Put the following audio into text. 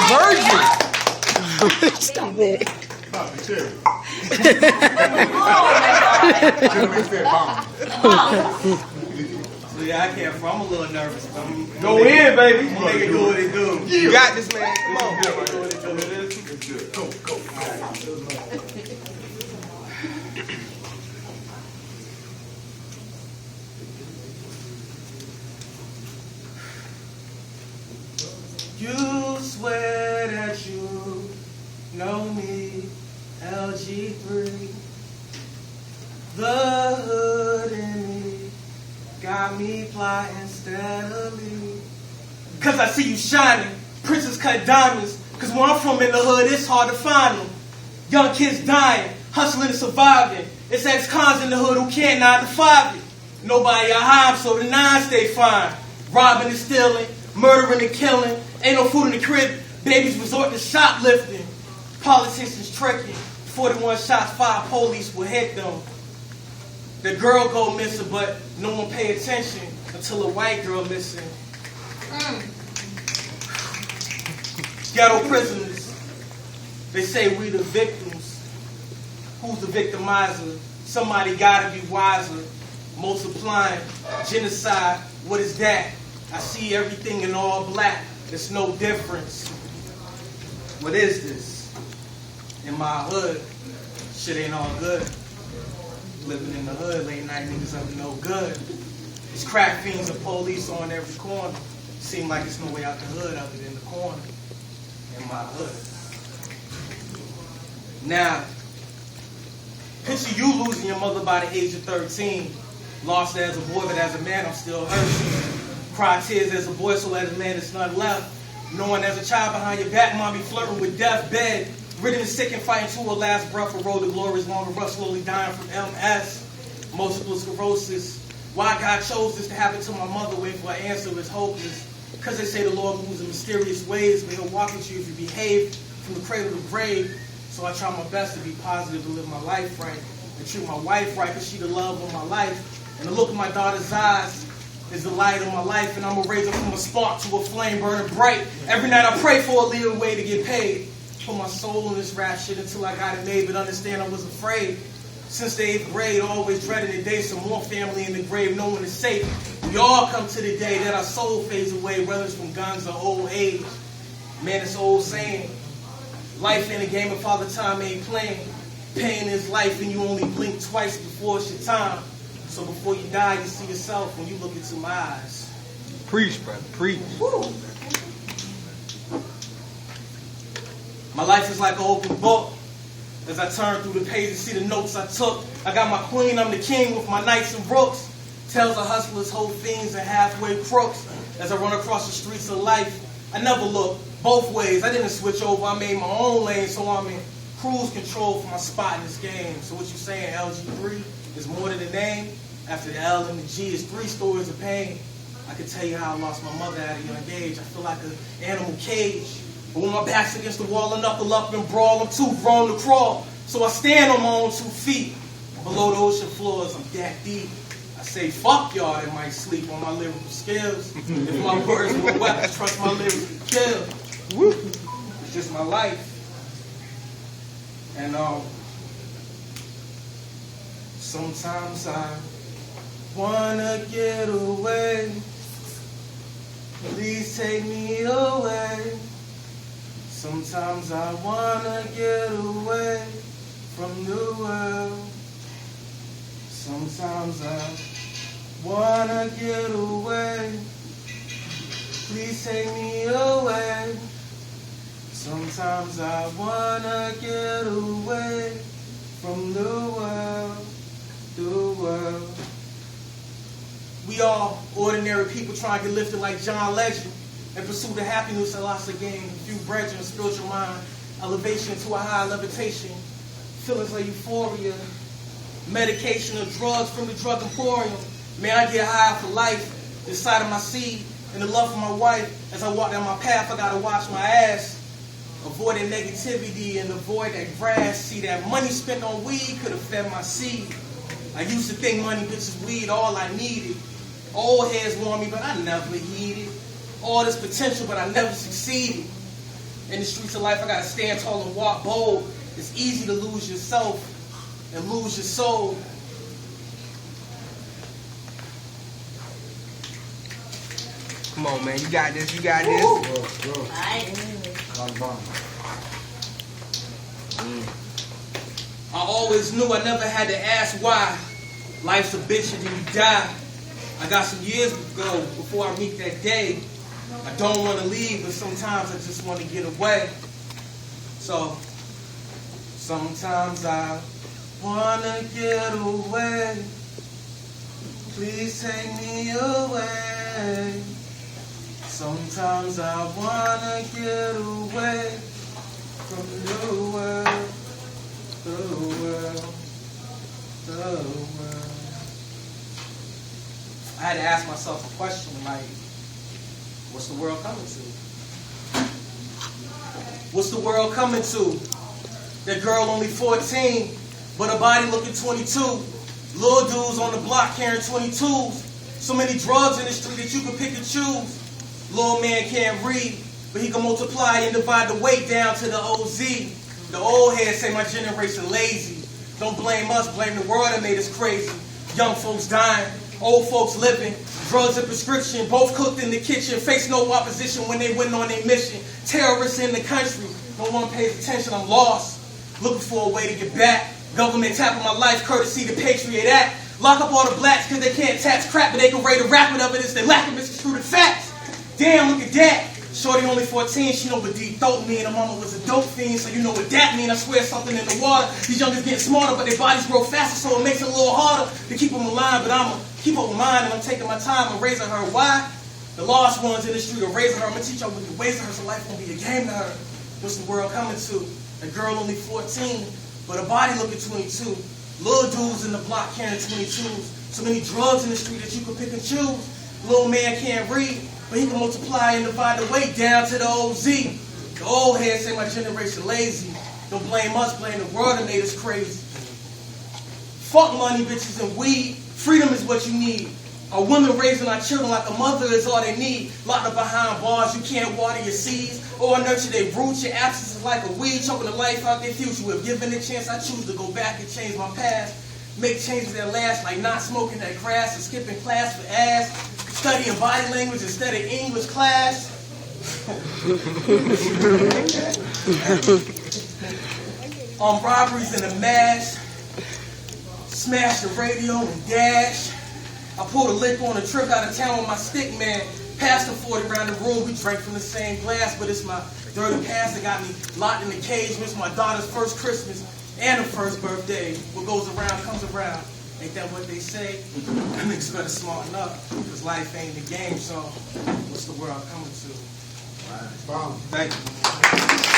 virgin. Stop it. So yeah, I can't. I'm a little nervous. But Go in, baby. I'm gonna make it do what it do. You got this, man. Come on. Go. You swear that you know me, LG3. The hood in me got me plotting steadily. Cause I see you shining, princess cut diamonds. Cause where I'm from in the hood, it's hard to find them. Young kids dying, hustling and surviving. It's ex-cons in the hood who can't 9 to 5 it. Nobody got hired, so the 9 stay fine. Robbing and stealing, murdering and killing. Ain't no food in the crib, babies resort to shoplifting. Politicians tricking, 41 shots, 5 police will hit them. The girl go missing, but no one pay attention until a white girl missing. Ghetto prisoners, they say we the victims. Who's the victimizer? Somebody gotta be wiser. Multiplying, genocide, what is that? I see everything in all black. There's no difference. What is this? In my hood, shit ain't all good. Living in the hood, late night niggas up to no good. There's crack fiends and police on every corner. Seem like it's no way out the hood other than the corner. In my hood. Now, picture you losing your mother by the age of 13. Lost as a boy, but as a man, I'm still hurt. Cry tears as a boy, so as a man, there's none left. Knowing as a child behind your back, mommy flirting with deathbed. Ridden and sick and fighting to her last breath. A road to glory is longer rough, slowly dying from MS. Multiple sclerosis. Why God chose this to happen to my mother, waiting for an answer is hopeless. Because they say the Lord moves in mysterious ways, but he'll walk with you if you behave from the cradle to the grave. So I try my best to be positive, to live my life right, and treat my wife right, because she the love of my life. And the look in my daughter's eyes is the light of my life, and I'm going to raise her from a spark to a flame burning bright. Every night I pray for a little way to get paid. Put my soul in this rap shit until I got it made, but understand I was afraid. Since the 8th grade, always dreading the day, some more family in the grave, no one is safe. We all come to the day that our soul fades away, whether it's from guns or old age. Man, it's old saying, life ain't a game and Father Time ain't playing. Pain is life and you only blink twice before it's your time. So before you die, you see yourself when you look into my eyes. Preach, brother, preach. Woo. My life is like an open book. As I turn through the pages, see the notes I took. I got my queen, I'm the king with my knights and rooks. Tells of hustlers, whole fiends, and halfway crooks. As I run across the streets of life, I never look both ways. I didn't switch over, I made my own lane, so I'm in cruise control for my spot in this game. So what you saying, LG3 is more than a name? After the L and the G is 3 stories of pain. I can tell you how I lost my mother at a young age. I feel like an animal cage. But when my back's against the wall, I knuckle up and brawl. I'm too grown to crawl. So I stand on my own 2 feet. Below the ocean floors, I'm that deep. I say, fuck y'all that might sleep on my lyrical skills. If my words were weapons, trust my lyrics to kill. Woo. It's just my life. And sometimes I wanna get away. Please take me away. Sometimes I wanna get away from the world. Sometimes I wanna get away. Please take me away. Sometimes I wanna get away from the world, the world. We all ordinary people trying to get lifted like John Legend and pursue the happiness I lost again. A few brethren, spiritual mind, elevation to a higher levitation, feelings like euphoria, medication or drugs from the drug emporium. May I get high for life, inside of my seed, and the love for my wife. As I walk down my path, I gotta watch my ass. Avoid that negativity and avoid that grass. See, that money spent on weed could have fed my seed. I used to think money, bitches, weed, all I needed. Old heads want me, but I never heeded. All this potential, but I never succeeded. In the streets of life, I gotta stand tall and walk bold. It's easy to lose yourself and lose your soul. Come on, man. You got this. You got this. I always knew I never had to ask why. Life's a bitch and then you die. I got some years to go before I meet that day. I don't want to leave, but sometimes I just want to get away. So, sometimes I want to get away. Please take me away. Sometimes I want to get away from the world, the world, the world. I had to ask myself a question like, what's the world coming to? What's the world coming to? That girl only 14, but her body looking 22. Little dudes on the block carrying 22s. So many drugs in the street that you can pick and choose. Little man can't read, but he can multiply and divide the weight down to the OZ. The old heads say my generation lazy. Don't blame us, blame the world that made us crazy. Young folks dying, old folks living. Drugs and prescription, both cooked in the kitchen. Face no opposition when they went on their mission. Terrorists in the country, no one pays attention, I'm lost. Looking for a way to get back. Government tapping my life, courtesy the Patriot Act. Lock up all the blacks because they can't tax crap, but they can rate a rapid evidence they lack of misconstrued facts. Damn, look at that. Shorty only 14, she know what deep throat mean. Her mama was a dope fiend, so you know what that mean. I swear something in the water. These youngers getting smarter, but their bodies grow faster, so it makes it a little harder to keep them alive. But I'ma keep up with mine, and I'm taking my time and raising her. Why? The lost ones in the street are raising her. I'm gonna teach her wicked ways to her, so life won't be a game to her. What's the world coming to? A girl only 14, but her body looking 22. Little dudes in the block carrying 22s. So many drugs in the street that you can pick and choose. Little man can't read, but he can multiply and divide the weight down to the OZ. The old heads say my generation lazy. Don't blame us, blame the world that made us crazy. Fuck money, bitches, and weed. Freedom is what you need. Our women raising our children like a mother is all they need. Locked up behind bars, you can't water your seeds or nurture their roots. Your absence is like a weed, choking the life out their future. With given the chance, I choose to go back and change my past. Make changes that last, like not smoking that grass and skipping class for ass. Studying body language instead of English class. Robberies in a mash. Smash the radio and dash. I pulled a lick on a trip out of town with my stick man. Passed the 40 around the room, we drank from the same glass, but it's my dirty past that got me locked in the cage. It's my daughter's first Christmas and her first birthday. What goes around comes around. Ain't that what they say? Niggas better smarten up, because life ain't the game, so what's the world coming to? All right. Thank you.